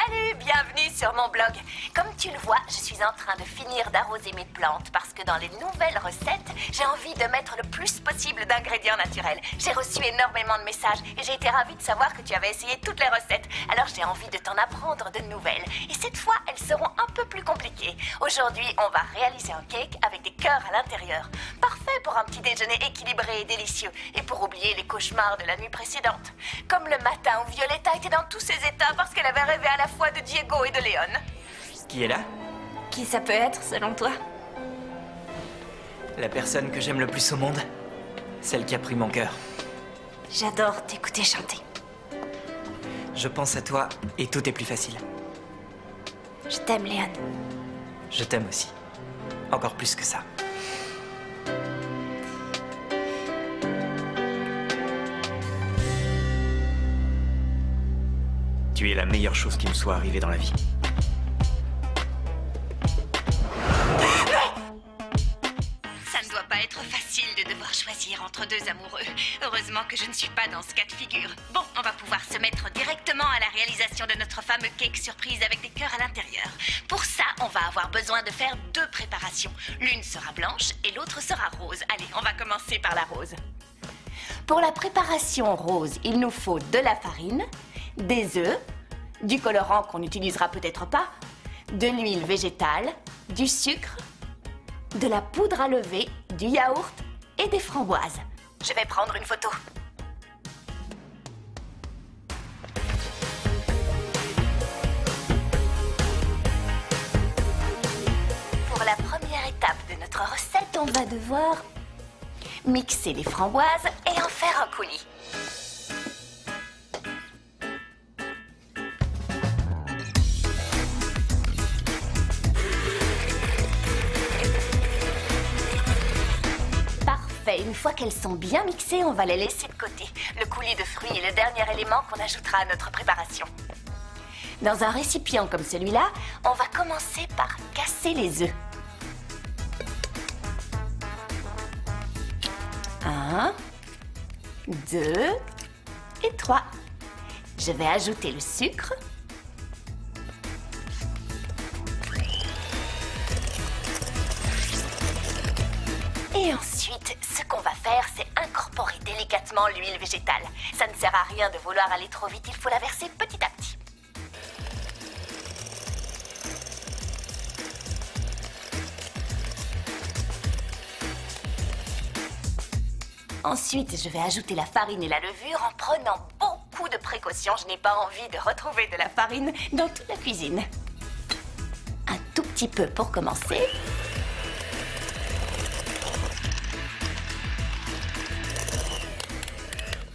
Salut, bienvenue sur mon blog. Comme tu le vois, je suis en train de finir d'arroser mes plantes parce que dans les nouvelles recettes, j'ai envie de mettre le plus possible d'ingrédients naturels. J'ai reçu énormément de messages et j'ai été ravie de savoir que tu avais essayé toutes les recettes. Alors j'ai envie de t'en apprendre de nouvelles. Et cette fois, elles seront un peu plus compliquées. Aujourd'hui, on va réaliser un cake avec des cœurs à l'intérieur. Parfait pour un petit déjeuner équilibré et délicieux. Et pour oublier les cauchemars de la nuit précédente. Comme le matin où Violetta était dans tous ses états parce qu'elle avait rêvé à la fois de Diego et de Léon. Qui est là? Qui ça peut être, selon toi? La personne que j'aime le plus au monde. Celle qui a pris mon cœur. J'adore t'écouter chanter. Je pense à toi et tout est plus facile. Je t'aime, Léon. Je t'aime aussi. Encore plus que ça. Tu es la meilleure chose qui me soit arrivée dans la vie. Ça ne doit pas être facile de devoir choisir entre deux amoureux. Heureusement que je ne suis pas dans ce cas de figure. Bon, on va pouvoir se mettre directement à la réalisation de notre fameux cake surprise avec des cœurs à l'intérieur. Pour ça, on va avoir besoin de faire deux préparations. L'une sera blanche et l'autre sera rose. Allez, on va commencer par la rose. Pour la préparation rose, il nous faut de la farine, des œufs, du colorant qu'on n'utilisera peut-être pas, de l'huile végétale, du sucre, de la poudre à lever, du yaourt et des framboises. Je vais prendre une photo. Pour la première étape de notre recette, on va devoir mixer les framboises et en faire un coulis. Une fois qu'elles sont bien mixées, on va les laisser de côté. Le coulis de fruits est le dernier élément qu'on ajoutera à notre préparation. Dans un récipient comme celui-là, on va commencer par casser les œufs. 1, 2 et 3. Je vais ajouter le sucre. Et ensuite, ce qu'on va faire, c'est incorporer délicatement l'huile végétale. Ça ne sert à rien de vouloir aller trop vite, il faut la verser petit à petit. Ensuite, je vais ajouter la farine et la levure en prenant beaucoup de précautions. Je n'ai pas envie de retrouver de la farine dans toute la cuisine. Un tout petit peu pour commencer.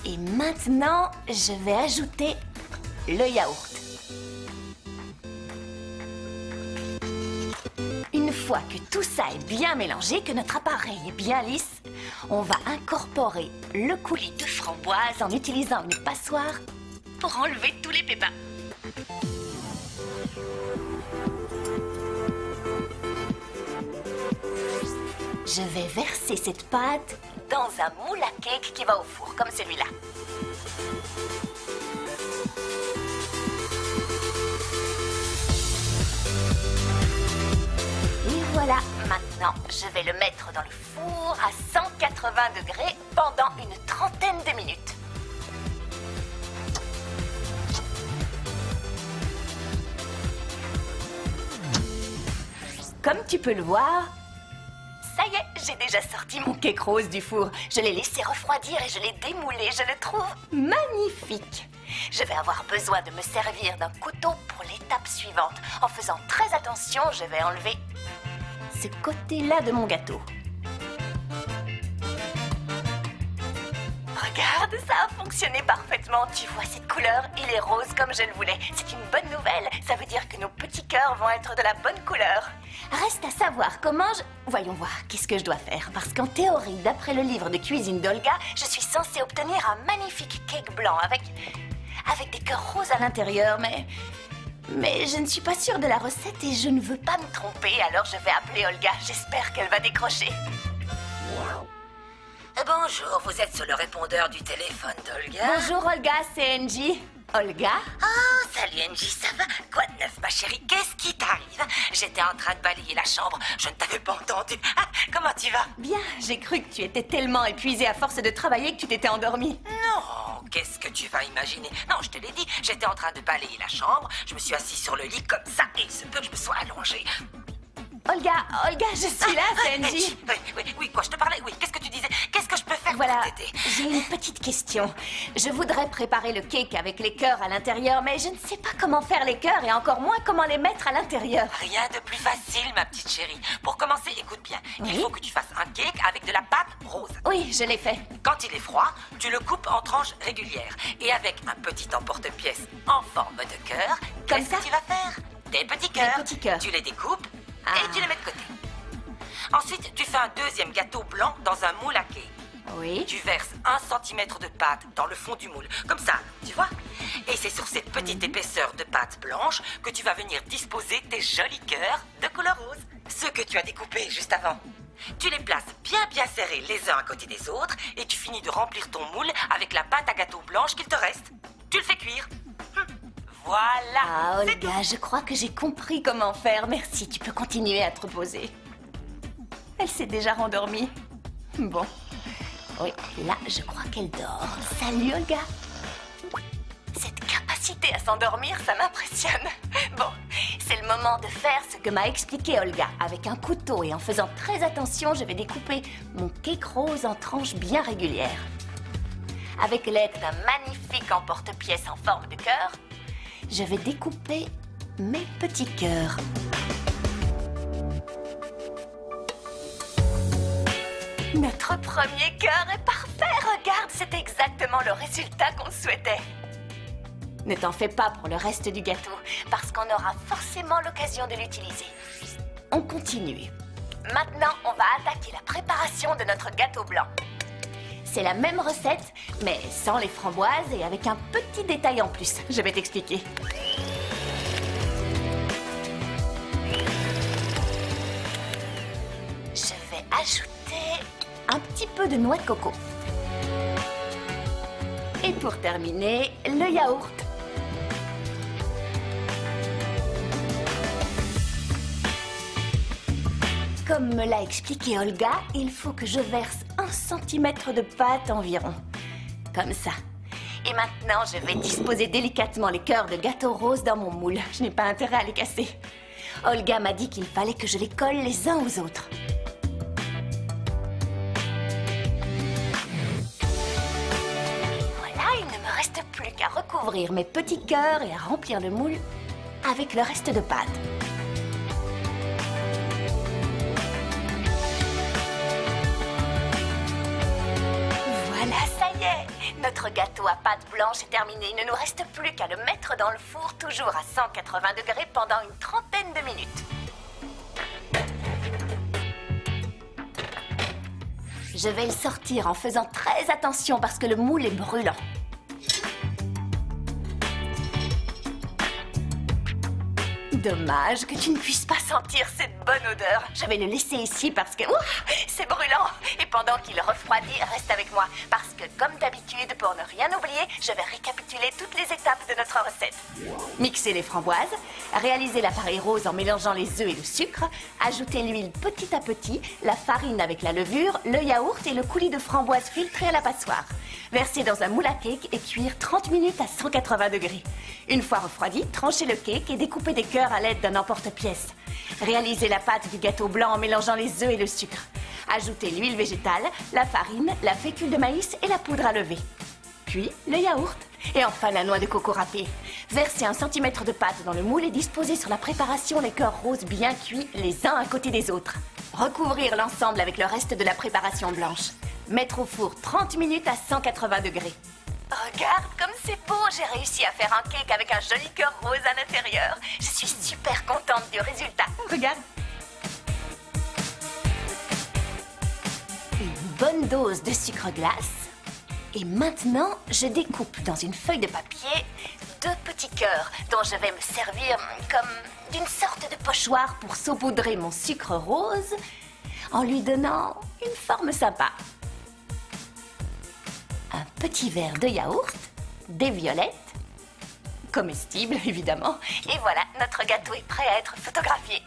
Et maintenant, je vais ajouter le yaourt. Une fois que tout ça est bien mélangé, que notre appareil est bien lisse, on va incorporer le coulis de framboise en utilisant une passoire pour enlever tous les pépins. Je vais verser cette pâte dans un moule à cake qui va au four, comme celui-là. Et voilà, maintenant, je vais le mettre dans le four à 180 degrés pendant une trentaine de minutes. Comme tu peux le voir, ça y est, j'ai déjà sorti mon cake rose du four. Je l'ai laissé refroidir et je l'ai démoulé. Je le trouve magnifique. Je vais avoir besoin de me servir d'un couteau pour l'étape suivante. En faisant très attention, je vais enlever ce côté-là de mon gâteau. Regarde, ça a fonctionné parfaitement. Tu vois cette couleur? Il est rose comme je le voulais. C'est une bonne nouvelle. Ça veut dire que nos petits cœurs vont être de la bonne couleur. Reste à savoir comment je... Voyons voir, qu'est-ce que je dois faire? Parce qu'en théorie, d'après le livre de cuisine d'Olga, je suis censée obtenir un magnifique cake blanc avec des cœurs roses à l'intérieur, mais je ne suis pas sûre de la recette et je ne veux pas me tromper, alors je vais appeler Olga. J'espère qu'elle va décrocher. Bonjour, vous êtes sur le répondeur du téléphone d'Olga. Bonjour Olga, c'est Angie. Olga? Oh, salut Angie, ça va? Quoi de neuf, ma chérie? Qu'est-ce qui t'arrive? J'étais en train de balayer la chambre, je ne t'avais pas entendu. Ah, comment tu vas? Bien, j'ai cru que tu étais tellement épuisée à force de travailler que tu t'étais endormie. Non, qu'est-ce que tu vas imaginer? Non, je te l'ai dit, j'étais en train de balayer la chambre, je me suis assis sur le lit comme ça, et il se peut que je me sois allongée. Olga, je suis là, c'est Angie. Oui, quoi, je te parlais, oui, qu'est-ce que tu disais? Qu'est-ce que je peux faire Voilà, pour t'aider? j'ai une petite question. Je voudrais préparer le cake avec les cœurs à l'intérieur, mais je ne sais pas comment faire les cœurs et encore moins comment les mettre à l'intérieur. Rien de plus facile, ma petite chérie. Pour commencer, écoute bien, il Oui. faut que tu fasses un cake avec de la pâte rose. Oui, je l'ai fait. Quand il est froid, tu le coupes en tranches régulières. Et avec un petit emporte-pièce en forme de cœur, Comme qu'est-ce ça? que tu vas faire? Des petits cœurs. petits cœurs. Tu les découpes Ah. et tu les mets de côté. Ensuite, tu fais un deuxième gâteau blanc dans un moule à cake. Oui. Tu verses 1 centimètre de pâte dans le fond du moule, comme ça, tu vois? Et c'est sur cette petite épaisseur de pâte blanche que tu vas venir disposer tes jolis cœurs de couleur rose. Ceux que tu as découpés juste avant. Tu les places bien serrés les uns à côté des autres et tu finis de remplir ton moule avec la pâte à gâteau blanche qu'il te reste. Tu le fais cuire. Voilà. Ah, c'est tout. Olga, je crois que j'ai compris comment faire. Merci, tu peux continuer à te reposer. Elle s'est déjà rendormie. Bon. Oui, là, je crois qu'elle dort. Salut, Olga. Cette capacité à s'endormir, ça m'impressionne. Bon, c'est le moment de faire ce que m'a expliqué Olga. Avec un couteau et en faisant très attention, je vais découper mon cake rose en tranches bien régulières. Avec l'aide d'un magnifique emporte-pièce en forme de cœur, je vais découper mes petits cœurs. Notre premier cœur est parfait. Regarde, c'est exactement le résultat qu'on souhaitait. Ne t'en fais pas pour le reste du gâteau, parce qu'on aura forcément l'occasion de l'utiliser. On continue. Maintenant, on va attaquer la préparation de notre gâteau blanc. C'est la même recette, mais sans les framboises et avec un petit détail en plus. Je vais t'expliquer. Je vais ajouter un petit peu de noix de coco. Et pour terminer, le yaourt. Comme me l'a expliqué Olga, il faut que je verse 1 centimètre de pâte environ. Comme ça. Et maintenant, je vais disposer délicatement les cœurs de gâteau rose dans mon moule. Je n'ai pas intérêt à les casser. Olga m'a dit qu'il fallait que je les colle les uns aux autres. Voilà, il ne me reste plus qu'à recouvrir mes petits cœurs et à remplir le moule avec le reste de pâte. Voilà, ça y est. Notre gâteau à pâte blanche est terminé. Il ne nous reste plus qu'à le mettre dans le four, toujours à 180 degrés, pendant une trentaine de minutes. Je vais le sortir en faisant très attention parce que le moule est brûlant. Dommage que tu ne puisses pas sentir cette bonne odeur. Je vais le laisser ici parce que c'est brûlant. Et pendant qu'il refroidit, reste avec moi. Parce que, comme d'habitude, pour ne rien oublier, je vais récapituler toutes les étapes de notre recette. Mixer les framboises, réaliser l'appareil rose en mélangeant les œufs et le sucre, ajouter l'huile petit à petit, la farine avec la levure, le yaourt et le coulis de framboises filtré à la passoire. Verser dans un moule à cake et cuire 30 minutes à 180 degrés. Une fois refroidi, tranchez le cake et découpez des cœurs à l'aide d'un emporte-pièce. Réalisez la pâte du gâteau blanc en mélangeant les œufs et le sucre. Ajoutez l'huile végétale, la farine, la fécule de maïs et la poudre à lever. Puis le yaourt. Et enfin la noix de coco râpée. Versez 1 centimètre de pâte dans le moule et disposez sur la préparation les cœurs roses bien cuits les uns à côté des autres. Recouvrir l'ensemble avec le reste de la préparation blanche. Mettre au four 30 minutes à 180 degrés. Regarde comme c'est beau, j'ai réussi à faire un cake avec un joli cœur rose à l'intérieur. Je suis super contente du résultat. Regarde. Une bonne dose de sucre glace. Et maintenant, je découpe dans une feuille de papier 2 petits cœurs dont je vais me servir comme d'une sorte de pochoir pour saupoudrer mon sucre rose en lui donnant une forme sympa. Un petit verre de yaourt, des violettes comestible évidemment. Et voilà, notre gâteau est prêt à être photographié.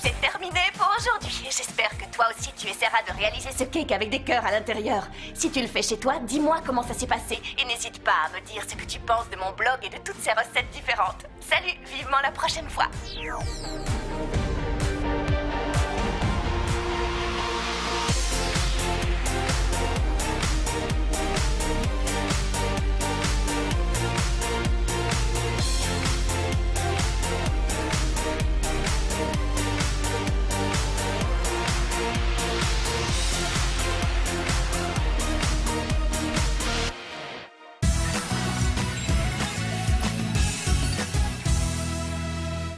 C'est terminé pour aujourd'hui. J'espère que toi aussi tu essaieras de réaliser ce cake avec des cœurs à l'intérieur. Si tu le fais chez toi, dis-moi comment ça s'est passé. Et n'hésite pas à me dire ce que tu penses de mon blog et de toutes ces recettes différentes. Salut, vivement la prochaine fois.